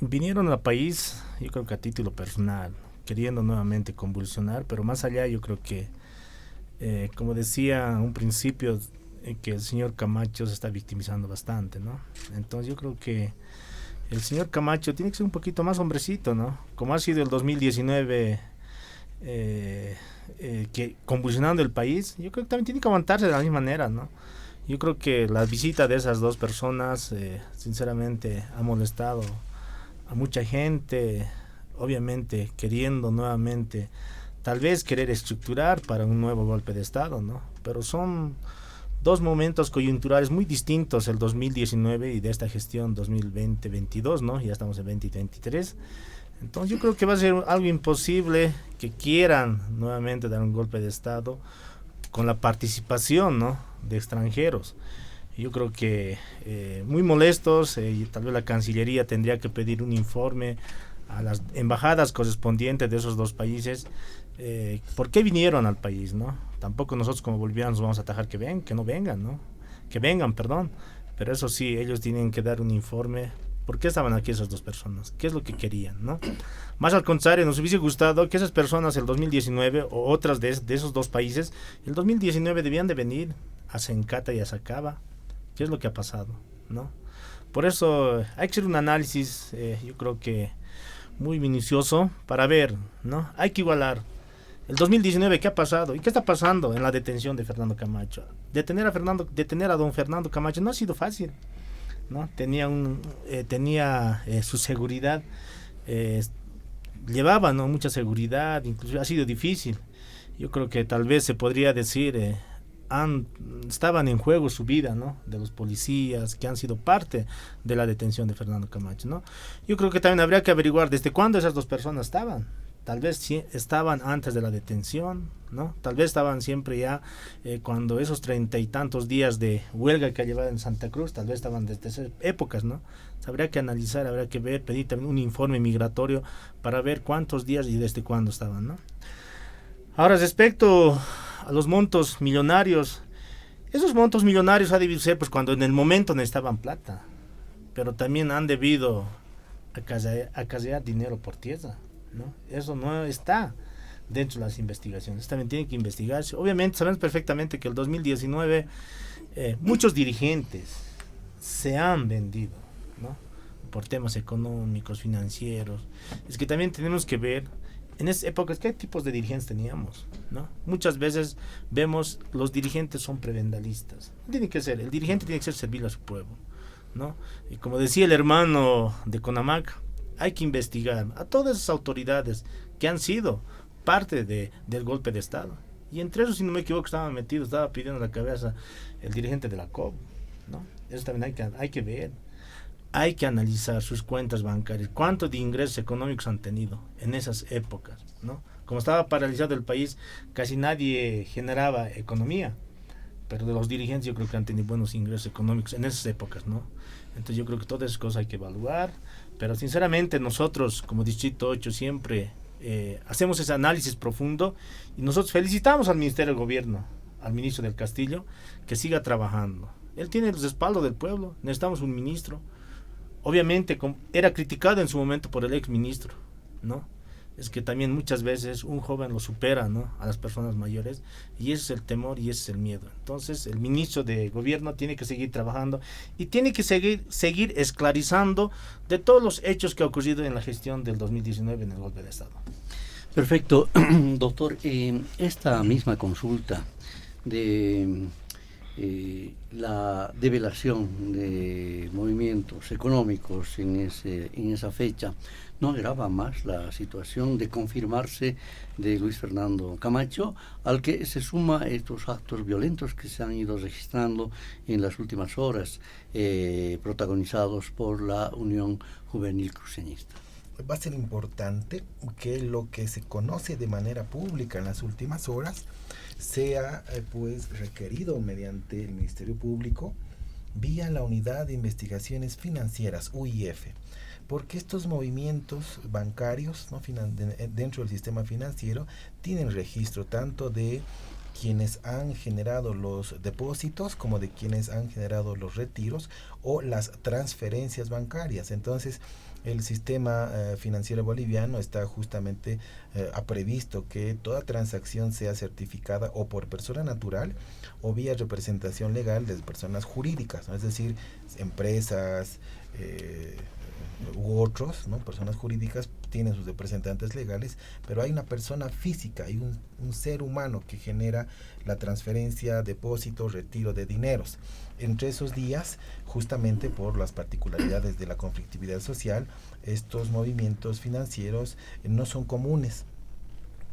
vinieron al país, yo creo que a título personal, queriendo nuevamente convulsionar, pero más allá yo creo que, como decía a un principio, que el señor Camacho se está victimizando bastante, ¿no? Entonces yo creo que el señor Camacho tiene que ser un poquito más hombrecito, ¿no? Como ha sido el 2019, que convulsionando el país, yo creo que también tiene que aguantarse de la misma manera, ¿no? Yo creo que la visita de esas dos personas, sinceramente, ha molestado a mucha gente, obviamente queriendo nuevamente, tal vez querer estructurar para un nuevo golpe de Estado, ¿no? Pero son dos momentos coyunturales muy distintos, el 2019 y de esta gestión 2020-22, ¿no? Ya estamos en 2023. Entonces yo creo que va a ser algo imposible que quieran nuevamente dar un golpe de Estado con la participación, ¿no?, de extranjeros. Yo creo que muy molestos, y tal vez la Cancillería tendría que pedir un informe a las embajadas correspondientes de esos dos países, por qué vinieron al país, ¿no? Tampoco nosotros como bolivianos vamos a atajar que no vengan, ¿no? Que vengan, perdón, pero eso sí, ellos tienen que dar un informe. ¿Por qué estaban aquí esas dos personas? ¿Qué es lo que querían, no? Más al contrario, nos hubiese gustado que esas personas el 2019 o otras de esos dos países, el 2019 debían de venir a Sencata y a Sacaba. ¿Qué es lo que ha pasado, no? Por eso hay que hacer un análisis, yo creo que muy minucioso para ver, ¿no? Hay que igualar. El 2019, ¿qué ha pasado? ¿Y qué está pasando en la detención de Fernando Camacho? Detener a don Fernando Camacho no ha sido fácil, ¿no? Tenía su seguridad, llevaba, ¿no?, mucha seguridad, incluso ha sido difícil. Yo creo que tal vez se podría decir, estaban en juego su vida, ¿no?, de los policías que han sido parte de la detención de Fernando Camacho, ¿no? Yo creo que también habría que averiguar desde cuándo esas dos personas estaban. Tal vez sí estaban antes de la detención, ¿no? Tal vez estaban siempre ya, cuando esos 30 y tantos días de huelga que ha llevado en Santa Cruz, tal vez estaban desde esas épocas, ¿no? Habría que analizar, habría que ver, pedir también un informe migratorio para ver cuántos días y desde cuándo estaban, ¿no? Ahora, respecto a los montos millonarios, esos montos millonarios ha debido ser pues cuando en el momento necesitaban plata, pero también han debido acarrear dinero por tierra, ¿no? Eso no está dentro de las investigaciones, también tiene que investigarse. Obviamente sabemos perfectamente que el 2019 muchos dirigentes se han vendido, ¿no?, por temas económicos, financieros. Es que también tenemos que ver en esas épocas, ¿qué tipos de dirigentes teníamos? ¿No? Muchas veces vemos los dirigentes son prebendalistas. Tiene que ser, el dirigente tiene que ser servir a su pueblo, ¿no? Y como decía el hermano de CONAMAC, hay que investigar a todas esas autoridades que han sido parte del golpe de Estado. Y entre esos, si no me equivoco, estaba pidiendo la cabeza el dirigente de la COB, ¿no? Eso también hay que ver. Hay que analizar sus cuentas bancarias, cuánto de ingresos económicos han tenido en esas épocas, ¿no? Como estaba paralizado el país, casi nadie generaba economía, pero de los dirigentes yo creo que han tenido buenos ingresos económicos en esas épocas, ¿no? Entonces yo creo que todas esas cosas hay que evaluar, pero sinceramente nosotros como Distrito 8 siempre hacemos ese análisis profundo y nosotros felicitamos al Ministerio del Gobierno, al ministro del Castillo, que siga trabajando. Él tiene el respaldo del pueblo, necesitamos un ministro. Obviamente era criticado en su momento por el ex ministro, ¿no? Es que también muchas veces un joven lo supera, ¿no?, a las personas mayores, y ese es el temor y ese es el miedo. Entonces el ministro de Gobierno tiene que seguir trabajando y tiene que seguir esclarizando de todos los hechos que ha ocurrido en la gestión del 2019 en el golpe de Estado. Perfecto, doctor. Esta misma consulta de la develación de movimientos económicos en esa fecha no agrava más la situación de confirmarse de Luis Fernando Camacho, al que se suma estos actos violentos que se han ido registrando en las últimas horas, protagonizados por la Unión Juvenil Cruceñista. Va a ser importante que lo que se conoce de manera pública en las últimas horas sea pues requerido mediante el Ministerio Público vía la Unidad de Investigaciones Financieras, UIF, porque estos movimientos bancarios, ¿no?, dentro del sistema financiero tienen registro tanto de quienes han generado los depósitos como de quienes han generado los retiros o las transferencias bancarias. Entonces el sistema financiero boliviano está justamente ha previsto que toda transacción sea certificada o por persona natural o vía representación legal de personas jurídicas, ¿no? Es decir, empresas u otros, ¿no?, personas jurídicas tienen sus representantes legales, pero hay una persona física, hay un ser humano que genera la transferencia, depósito, retiro de dineros. Entre esos días, justamente por las particularidades de la conflictividad social, estos movimientos financieros no son comunes.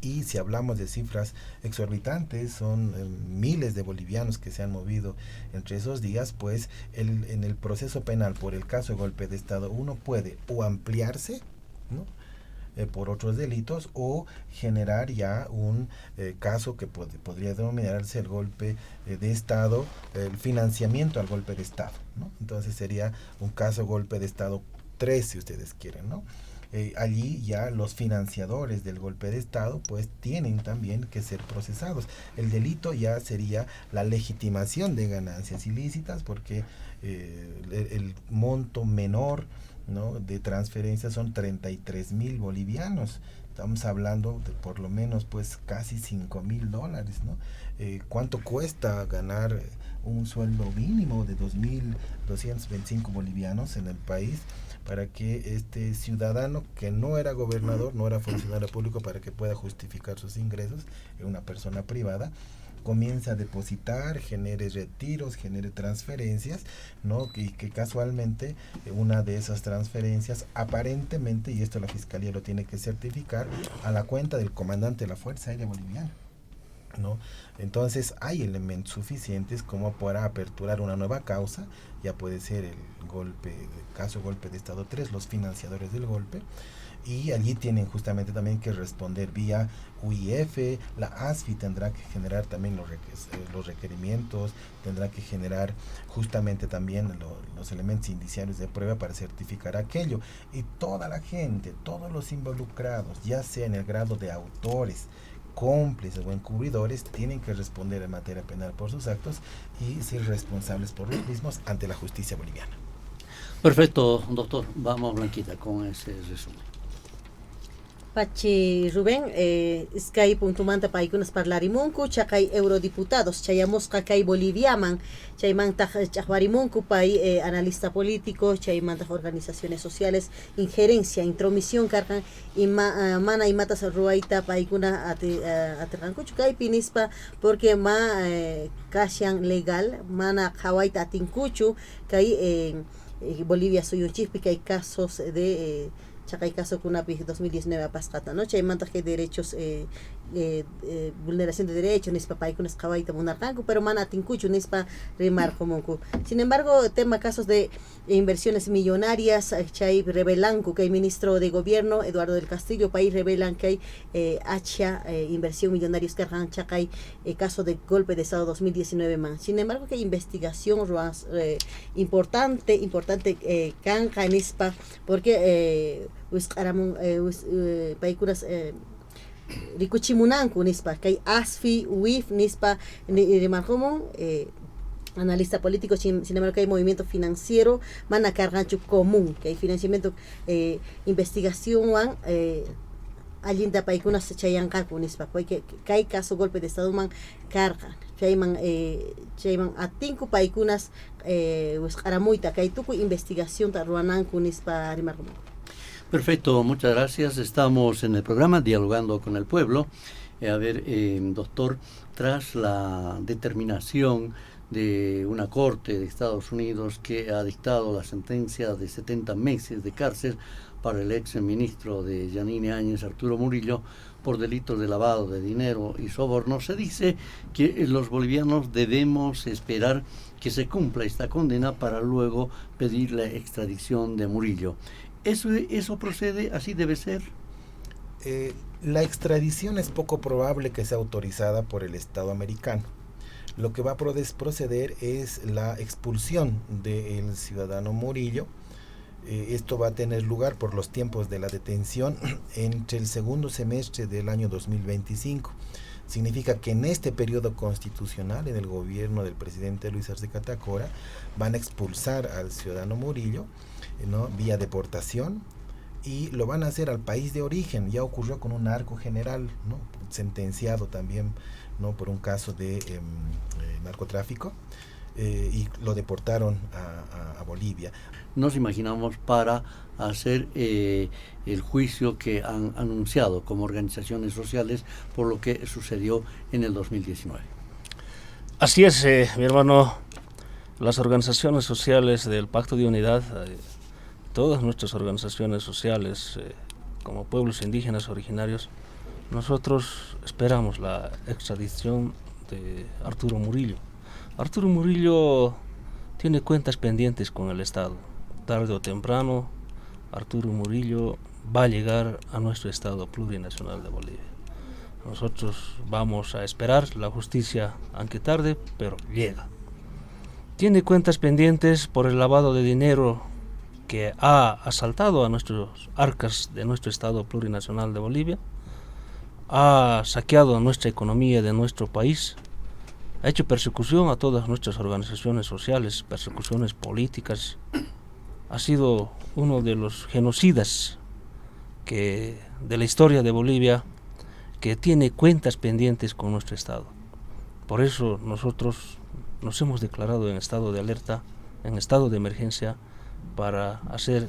Y si hablamos de cifras exorbitantes, son miles de bolivianos que se han movido entre esos días, pues en el proceso penal por el caso de golpe de Estado uno puede o ampliarse, ¿no?, por otros delitos o generar ya un caso que podría denominarse el golpe de Estado, el financiamiento al golpe de Estado, ¿no? Entonces sería un caso golpe de Estado 3 si ustedes quieren, ¿no? Allí ya los financiadores del golpe de Estado pues tienen también que ser procesados. El delito ya sería la legitimación de ganancias ilícitas porque el monto menor, ¿no?, de transferencias son 33,000 bolivianos. Estamos hablando de por lo menos pues casi $5,000, ¿no? ¿Cuánto cuesta ganar un sueldo mínimo de 2.225 bolivianos en el país para que este ciudadano que no era gobernador, no era funcionario público, para que pueda justificar sus ingresos, en una persona privada, comienza a depositar, genere retiros, genere transferencias, ¿no? Y que casualmente una de esas transferencias aparentemente, y esto la Fiscalía lo tiene que certificar, a la cuenta del comandante de la Fuerza Aérea Boliviana, ¿no? Entonces hay elementos suficientes como para aperturar una nueva causa, ya puede ser el caso golpe de Estado 3, los financiadores del golpe, y allí tienen justamente también que responder vía UIF. La ASFI tendrá que generar también los requerimientos, tendrá que generar justamente también los elementos indiciarios de prueba para certificar aquello, y toda la gente, todos los involucrados, ya sea en el grado de autores, cómplices o encubridores, tienen que responder en materia penal por sus actos y ser responsables por los mismos ante la justicia boliviana. Perfecto, doctor. Vamos, Blanquita, con ese resumen. Pachi Rubén, Sky puntumanta paikunas parlarimunku, chakay eurodiputados, chayamusqa kay Boliviaman, chaymanta chahwarimunku pay analista político, chaymanta organizaciones sociales, injerencia, intromisión karkan, mana imatas ruaita paikuna aterrankuchu kay pinispa, porque kashan legal, mana hawaita atinkuchu, kay Bolivia suyunchikpi kay casos de chakay caso kunapi 2019 pasqata, ¿no? Chaymanta que derechos vulneración de derechos nispa paikunas qawaita munarqanku, pero mana atinkuchu nispa rimarqamunku. Sin embargo, tema casos de inversiones millonarias, chay revelanku que el ministro de gobierno Eduardo del Castillo país revelan que hay hacha inversión millonarios karqan chakay caso de golpe de estado 2019 man. Sin embargo, que hay investigación importante kanqa nispa, porque paikunas rikuchimunanku nispa kay ASFI, UIF nispa rimarqamun, analista político, sin embargo que hay movimiento financiero mana karqanchu común, que hay financiamiento investigación allinta paikunas chayanqaku nispa, que hay caso golpe de estado man karqan chayman atinku paikunas aramuita kay tukuy investigación ta ruananku nispa rimarqamun. Perfecto, muchas gracias. Estamos en el programa Dialogando con el Pueblo. Doctor, tras la determinación de una corte de Estados Unidos que ha dictado la sentencia de 70 meses de cárcel para el ex ministro de Yanine Áñez, Arturo Murillo, por delitos de lavado de dinero y soborno, se dice que los bolivianos debemos esperar que se cumpla esta condena para luego pedir la extradición de Murillo. ¿Eso procede? ¿Así debe ser? La extradición es poco probable que sea autorizada por el Estado americano. Lo que va a proceder es la expulsión del ciudadano Murillo. Esto va a tener lugar por los tiempos de la detención entre el segundo semestre del año 2025. Significa que en este periodo constitucional, en el gobierno del presidente Luis Arce Catacora, van a expulsar al ciudadano Murillo, ¿no?, vía deportación, y lo van a hacer al país de origen. Ya ocurrió con un narco general, ¿no?, sentenciado también, ¿no?, por un caso de narcotráfico, y lo deportaron a Bolivia. Nos imaginamos para hacer el juicio que han anunciado como organizaciones sociales por lo que sucedió en el 2019. Así es, mi hermano. Las organizaciones sociales del Pacto de Unidad, todas nuestras organizaciones sociales como pueblos indígenas originarios, nosotros esperamos la extradición de Arturo Murillo. Arturo Murillo tiene cuentas pendientes con el Estado. Tarde o temprano, Arturo Murillo va a llegar a nuestro Estado plurinacional de Bolivia. Nosotros vamos a esperar la justicia, aunque tarde, pero llega. Tiene cuentas pendientes por el lavado de dinero que ha asaltado a nuestros arcas de nuestro Estado plurinacional de Bolivia, ha saqueado nuestra economía de nuestro país, ha hecho persecución a todas nuestras organizaciones sociales, persecuciones políticas. Ha sido uno de los genocidas de la historia de Bolivia, que tiene cuentas pendientes con nuestro Estado. Por eso nosotros nos hemos declarado en estado de alerta, en estado de emergencia, para hacer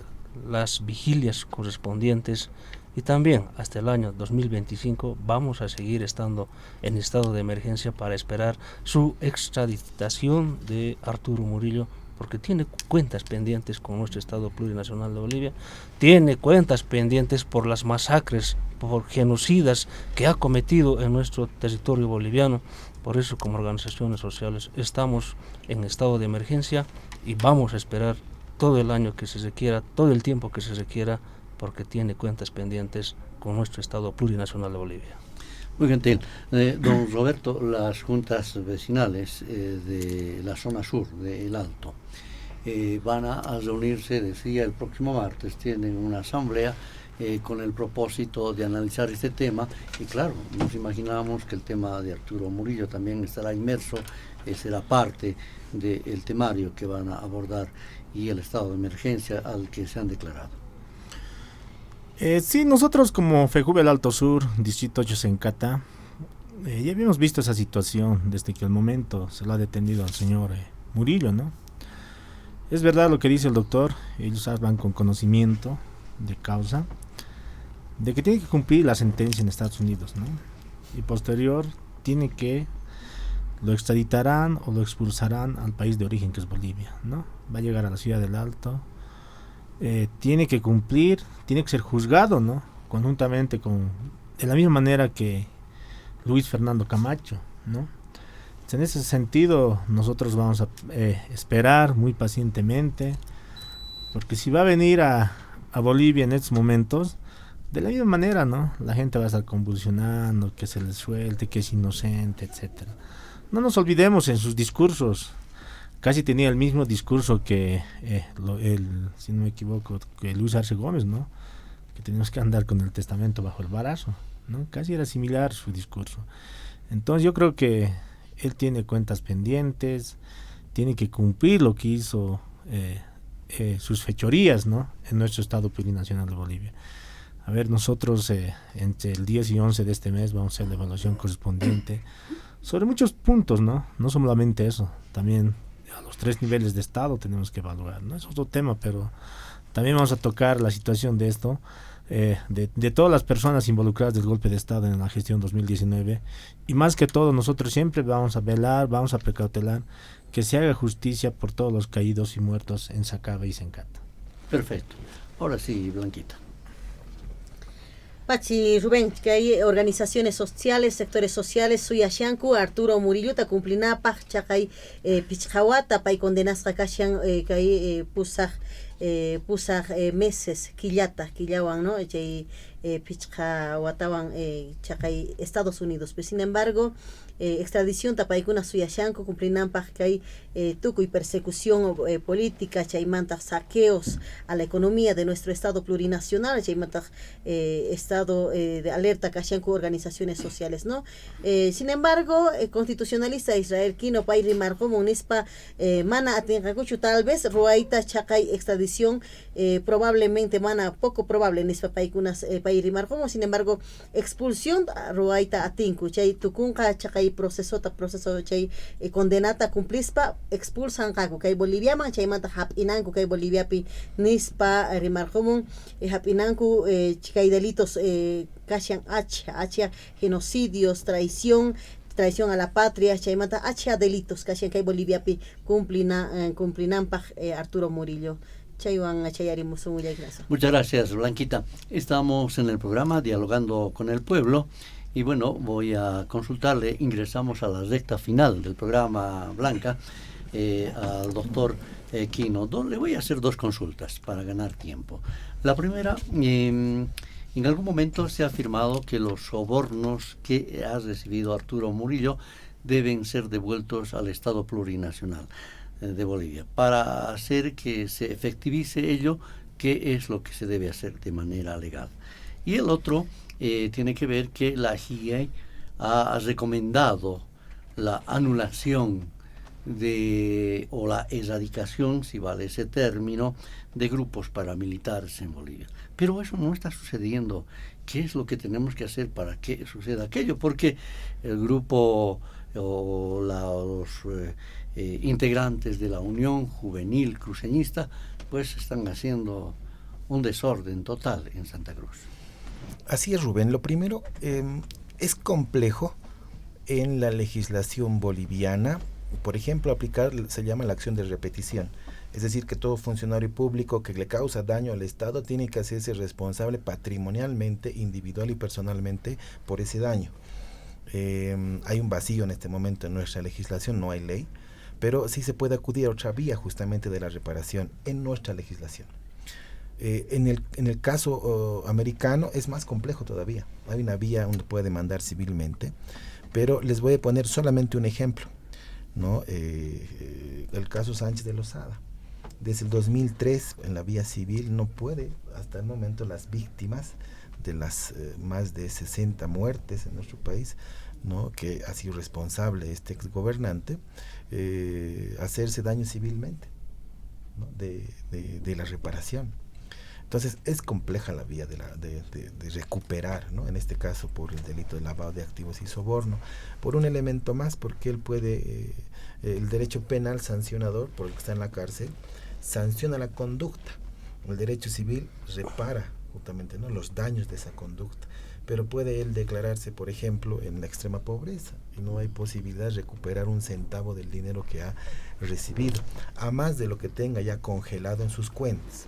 las vigilias correspondientes, y también hasta el año 2025 vamos a seguir estando en estado de emergencia para esperar su extraditación de Arturo Murillo, porque tiene cuentas pendientes con nuestro Estado plurinacional de Bolivia, tiene cuentas pendientes por las masacres, por genocidas que ha cometido en nuestro territorio boliviano. Por eso, como organizaciones sociales, estamos en estado de emergencia y vamos a esperar todo el año que se requiera, todo el tiempo que se requiera, porque tiene cuentas pendientes con nuestro Estado plurinacional de Bolivia. Muy gentil. Don Roberto, las juntas vecinales de la zona sur de El Alto van a reunirse, decía, el próximo martes. Tienen una asamblea con el propósito de analizar este tema, y claro, nos imaginamos que el tema de Arturo Murillo también estará inmerso, será parte del temario que van a abordar, y el estado de emergencia al que se han declarado. Sí, nosotros como FEJUVE del Alto Sur, Distrito 8 Sencata, ya habíamos visto esa situación desde que el momento se lo ha detenido al señor Murillo, ¿no? Es verdad lo que dice el doctor, ellos hablan con conocimiento de causa, de que tiene que cumplir la sentencia en Estados Unidos, ¿no? Y posterior tiene que lo extraditarán o lo expulsarán al país de origen, que es Bolivia, ¿no? Va a llegar a la ciudad del Alto, tiene que cumplir, tiene que ser juzgado, ¿no? Conjuntamente con, de la misma manera que Luis Fernando Camacho, ¿no? En ese sentido nosotros vamos a esperar muy pacientemente, porque si va a venir a Bolivia en estos momentos, de la misma manera, ¿no? La gente va a estar convulsionando, que se le suelte, que es inocente, etcétera. No nos olvidemos en sus discursos, casi tenía el mismo discurso que si no me equivoco, que Luis Arce Gómez, ¿no? Que teníamos que andar con el testamento bajo el brazo, ¿no? Casi era similar su discurso. Entonces yo creo que él tiene cuentas pendientes, tiene que cumplir lo que hizo sus fechorías, ¿no? En nuestro Estado Plurinacional de Bolivia. A ver, nosotros entre el 10 y 11 de este mes vamos a hacer la evaluación correspondiente sobre muchos puntos, ¿no? No solamente eso, también a los 3 niveles de Estado tenemos que evaluar, ¿no? Es otro tema, pero también vamos a tocar la situación de esto, de todas las personas involucradas del golpe de Estado en la gestión 2019, y más que todo nosotros siempre vamos a velar, vamos a precautelar que se haga justicia por todos los caídos y muertos en Sacaba y Sencata. Perfecto. Ahora sí, Blanquita. Pachi Rubén, que hay organizaciones sociales, sectores sociales, Suyashanku, Arturo Murillo, Tacumplinapa, Chacay, Pichawata, Pay condenas Kashan, que hay pusaj meses, Quillata, Quillawan, ¿no? Pichawatawan, Chacay, Estados Unidos. Pero sin embargo, extradición tapaikuna suyashanko cumplinampak que hay tuco y persecución política, chaymanta saqueos a la economía de nuestro Estado plurinacional, chaymanta estado de alerta kashanku organizaciones sociales, ¿no? Sin embargo, constitucionalista Israel Kino Payri Marco Munispa mana atengacuchu tal vez ruaita chacay extradición probablemente mana poco probable en esta paikunas Payri Marco, sin embargo expulsión ruaita atinku chay tukunka chacay proceso chay condenata cumplispa expulsan kaku kay Bolivia man chay manta hapinanku kay Bolivia pi nispa rimarcomun hapinanku chikay delitos kashan hacha genocidios, traición a la patria, chaymata hacha delitos kashan kay Bolivia pi cumplinampa Arturo Murillo. Muchas gracias, Blanquita. Estamos en el programa Dialogando con el Pueblo. Y bueno, voy a consultarle, ingresamos a la recta final del programa, Blanca, al doctor Quino. Le voy a hacer 2 consultas para ganar tiempo. La primera, en algún momento se ha afirmado que los sobornos que ha recibido Arturo Murillo deben ser devueltos al Estado Plurinacional de Bolivia. Para hacer que se efectivice ello, ¿qué es lo que se debe hacer de manera legal? Y el otro tiene que ver que la JIE ha recomendado la anulación o la erradicación, si vale ese término, de grupos paramilitares en Bolivia. Pero eso no está sucediendo. ¿Qué es lo que tenemos que hacer para que suceda aquello? Porque el grupo o los integrantes de la Unión Juvenil Cruceñista pues están haciendo un desorden total en Santa Cruz. Así es, Rubén. Lo primero, es complejo en la legislación boliviana, por ejemplo, aplicar, se llama la acción de repetición. Es decir, que todo funcionario público que le causa daño al Estado tiene que hacerse responsable patrimonialmente, individual y personalmente por ese daño. Hay un vacío en este momento en nuestra legislación, no hay ley, pero sí se puede acudir a otra vía justamente de la reparación en nuestra legislación. En el caso americano es más complejo todavía. Hay una vía donde puede demandar civilmente, pero les voy a poner solamente un ejemplo, ¿no? El caso Sánchez de Lozada. Desde el 2003 en la vía civil no puede, hasta el momento, las víctimas de las más de 60 muertes en nuestro país, ¿no?, que ha sido responsable este exgobernante, hacerse daño civilmente, ¿no?, de la reparación. Entonces es compleja la vía de recuperar, ¿no? En este caso por el delito de lavado de activos y soborno, por un elemento más, porque él puede, el derecho penal sancionador, por el que está en la cárcel, sanciona la conducta. El derecho civil repara justamente, ¿no?, los daños de esa conducta, pero puede él declararse, por ejemplo, en la extrema pobreza y no hay posibilidad de recuperar un centavo del dinero que ha recibido, a más de lo que tenga ya congelado en sus cuentas.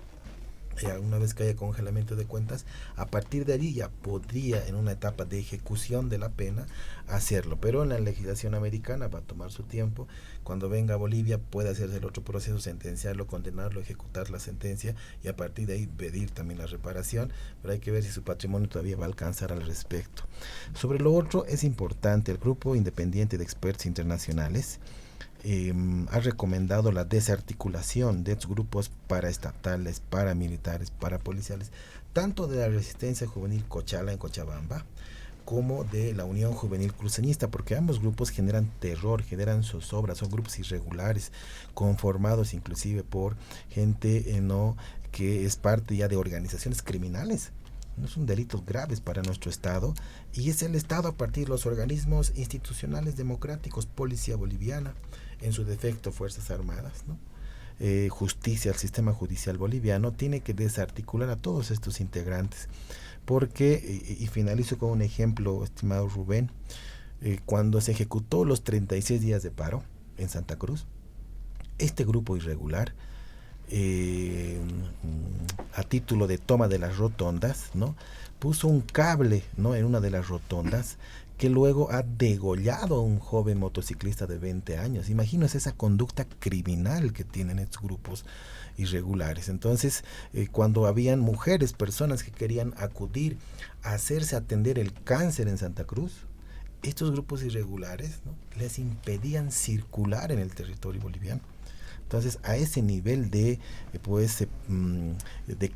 Ya una vez que haya congelamiento de cuentas, a partir de allí ya podría, en una etapa de ejecución de la pena, hacerlo. Pero en la legislación americana va a tomar su tiempo. Cuando venga a Bolivia puede hacerse el otro proceso, sentenciarlo, condenarlo, ejecutar la sentencia y a partir de ahí pedir también la reparación. Pero hay que ver si su patrimonio todavía va a alcanzar al respecto. Sobre lo otro, es importante, el Grupo Independiente de Expertos Internacionales ha recomendado la desarticulación de estos grupos paraestatales, paramilitares, parapoliciales, tanto de la Resistencia Juvenil Cochala en Cochabamba, como de la Unión Juvenil Cruceñista, porque ambos grupos generan terror, generan zozobra, son grupos irregulares, conformados inclusive por gente que es parte ya de organizaciones criminales. No son delitos graves para nuestro Estado, y es el Estado, a partir de los organismos institucionales democráticos, Policía Boliviana, en su defecto Fuerzas Armadas, ¿no? Justicia, el sistema judicial boliviano tiene que desarticular a todos estos integrantes, porque, y finalizo con un ejemplo, estimado Rubén, cuando se ejecutó los 36 días de paro en Santa Cruz, este grupo irregular, a título de toma de las rotondas, ¿no?, puso un cable, ¿no?, en una de las rotondas, que luego ha degollado a un joven motociclista de 20 años. Imagínense esa conducta criminal que tienen estos grupos irregulares. Entonces, cuando habían mujeres, personas que querían acudir a hacerse atender el cáncer en Santa Cruz, estos grupos irregulares, ¿no?, les impedían circular en el territorio boliviano. Entonces, a ese nivel de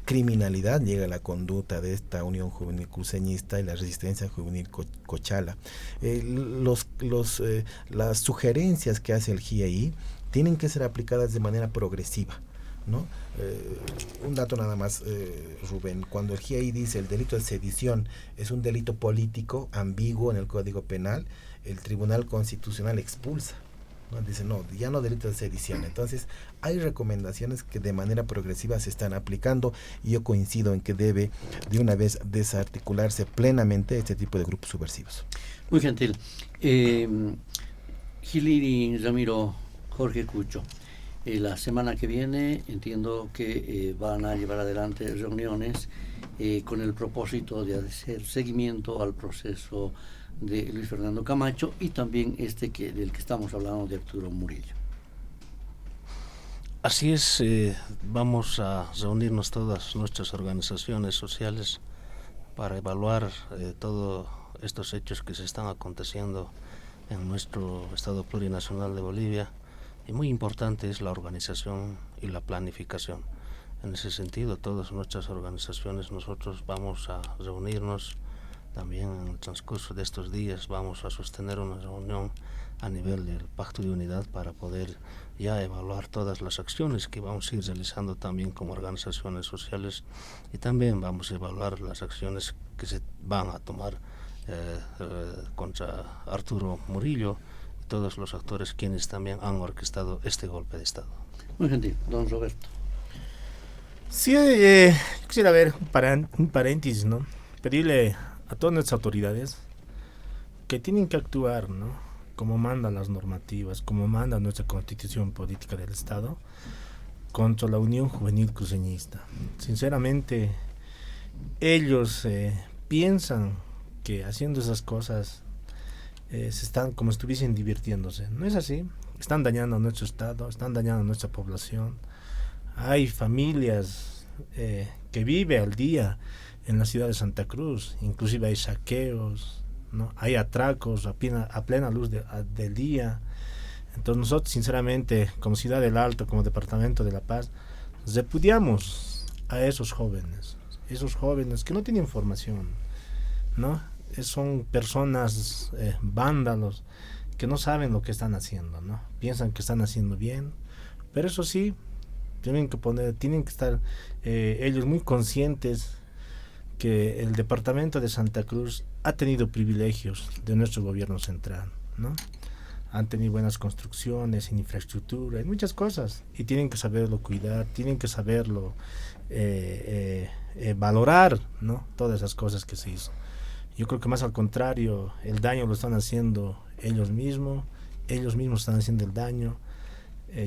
criminalidad llega la conducta de esta Unión Juvenil Cruceñista y la Resistencia Juvenil Cochala. Las sugerencias que hace el GIEI tienen que ser aplicadas de manera progresiva, ¿no? Un dato nada más, Rubén. Cuando el GIEI dice el delito de sedición es un delito político ambiguo en el Código Penal, el Tribunal Constitucional expulsa, ¿no? Dice, no, ya no delito de sedición. Entonces, hay recomendaciones que de manera progresiva se están aplicando, y yo coincido en que debe de una vez desarticularse plenamente este tipo de grupos subversivos. Muy gentil. Giliri, Ramiro, Jorge Cucho, la semana que viene entiendo que van a llevar adelante reuniones con el propósito de hacer seguimiento al proceso de Luis Fernando Camacho y también del que estamos hablando, de Arturo Murillo. Así es, vamos a reunirnos todas nuestras organizaciones sociales para evaluar todos estos hechos que se están aconteciendo en nuestro Estado plurinacional de Bolivia, y muy importante es la organización y la planificación. En ese sentido, todas nuestras organizaciones, nosotros vamos a reunirnos. También en el transcurso de estos días vamos a sostener una reunión a nivel del Pacto de Unidad para poder ya evaluar todas las acciones que vamos a ir realizando también como organizaciones sociales, y también vamos a evaluar las acciones que se van a tomar contra Arturo Murillo y todos los actores quienes también han orquestado este golpe de Estado. Muy gentil, don Roberto. Sí, quisiera ver un paréntesis, ¿no? Pedirle a todas nuestras autoridades que tienen que actuar, ¿no?, como mandan las normativas, como manda nuestra constitución política del Estado, contra la Unión Juvenil Cruceñista. Sinceramente, ellos piensan que haciendo esas cosas se están como estuviesen divirtiéndose. No es así. Están dañando a nuestro Estado, están dañando a nuestra población. Hay familias que viven al día en la ciudad de Santa Cruz, inclusive hay saqueos, ¿no? Hay atracos a plena luz del día. Entonces nosotros, sinceramente, como Ciudad del Alto, como Departamento de La Paz, repudiamos a esos jóvenes que no tienen formación, ¿no? Son personas vándalos que no saben lo que están haciendo, ¿no? Piensan que están haciendo bien, pero eso sí, tienen que estar ellos muy conscientes que el departamento de Santa Cruz ha tenido privilegios de nuestro gobierno central, ¿no? Han tenido buenas construcciones, infraestructura, en muchas cosas, y tienen que saberlo cuidar, tienen que saberlo valorar, ¿no? Todas esas cosas que se hizo. Yo creo que más al contrario, el daño lo están haciendo ellos mismos están haciendo el daño.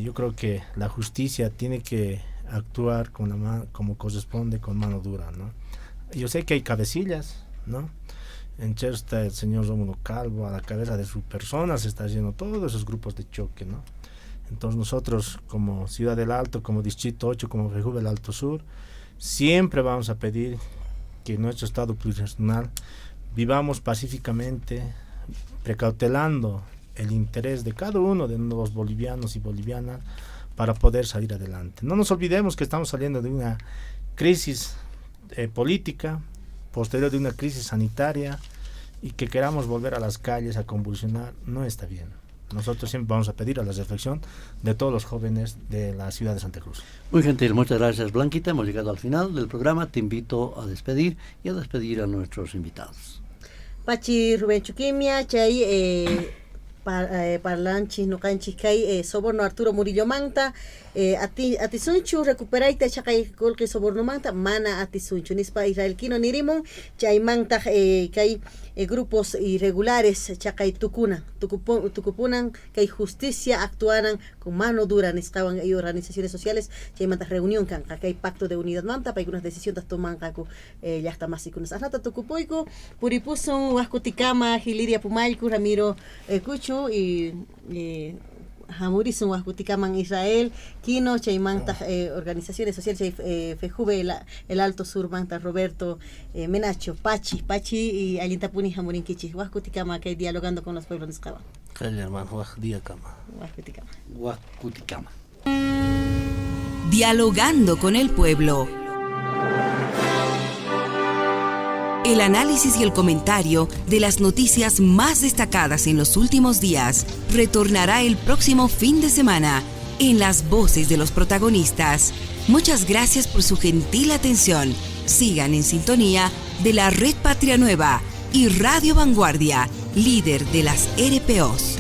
Yo creo que la justicia tiene que actuar como corresponde, con mano dura, ¿no? Yo sé que hay cabecillas, ¿no? En Cher está el señor Rómulo Calvo, a la cabeza de su persona se está haciendo todos esos grupos de choque, ¿no? Entonces nosotros como Ciudad del Alto, como Distrito 8, como FEJUVE del Alto Sur, siempre vamos a pedir que nuestro Estado plurinacional vivamos pacíficamente, precautelando el interés de cada uno de los bolivianos y bolivianas para poder salir adelante. No nos olvidemos que estamos saliendo de una crisis política, posterior de una crisis sanitaria, y que queramos volver a las calles a convulsionar no está bien. Nosotros siempre vamos a pedir a la reflexión de todos los jóvenes de la ciudad de Santa Cruz. Muy gentil, muchas gracias, Blanquita. Hemos llegado al final del programa. Te invito a despedir y a despedir a nuestros invitados. Pachi Rubén Chuquimia, chay parlanchis nuqanchis kay soborno Arturo Murillo Manta, atisunchu recuperaita chaqay golqi soborno Manta mana atisunchu nispa Israel Kino nirimun chaymanta kay grupos irregulares chaqay tukupunan kay justicia actuaran con mano dura estaban y organizaciones sociales chaymanta reunión kan kay pacto de unidad Manta pay unas decisiones toman kaku ya está más ikunas anata tukupoiku puripusun waskutikama Hiliria Pumayku Ramiro Cucho y Hamurison Huascuticaman Israel Kino chaymanta organizaciones sociales FEJUVE el Alto Sur Manta Roberto Menacho Pachi y Alintapuni Hamurinkichi Huascuticama que dialogando con los pueblos de Escaba. Huascuticama. Dialogando con el pueblo. El análisis y el comentario de las noticias más destacadas en los últimos días retornará el próximo fin de semana en las voces de los protagonistas. Muchas gracias por su gentil atención. Sigan en sintonía de la Red Patria Nueva y Radio Vanguardia, líder de las RPOs.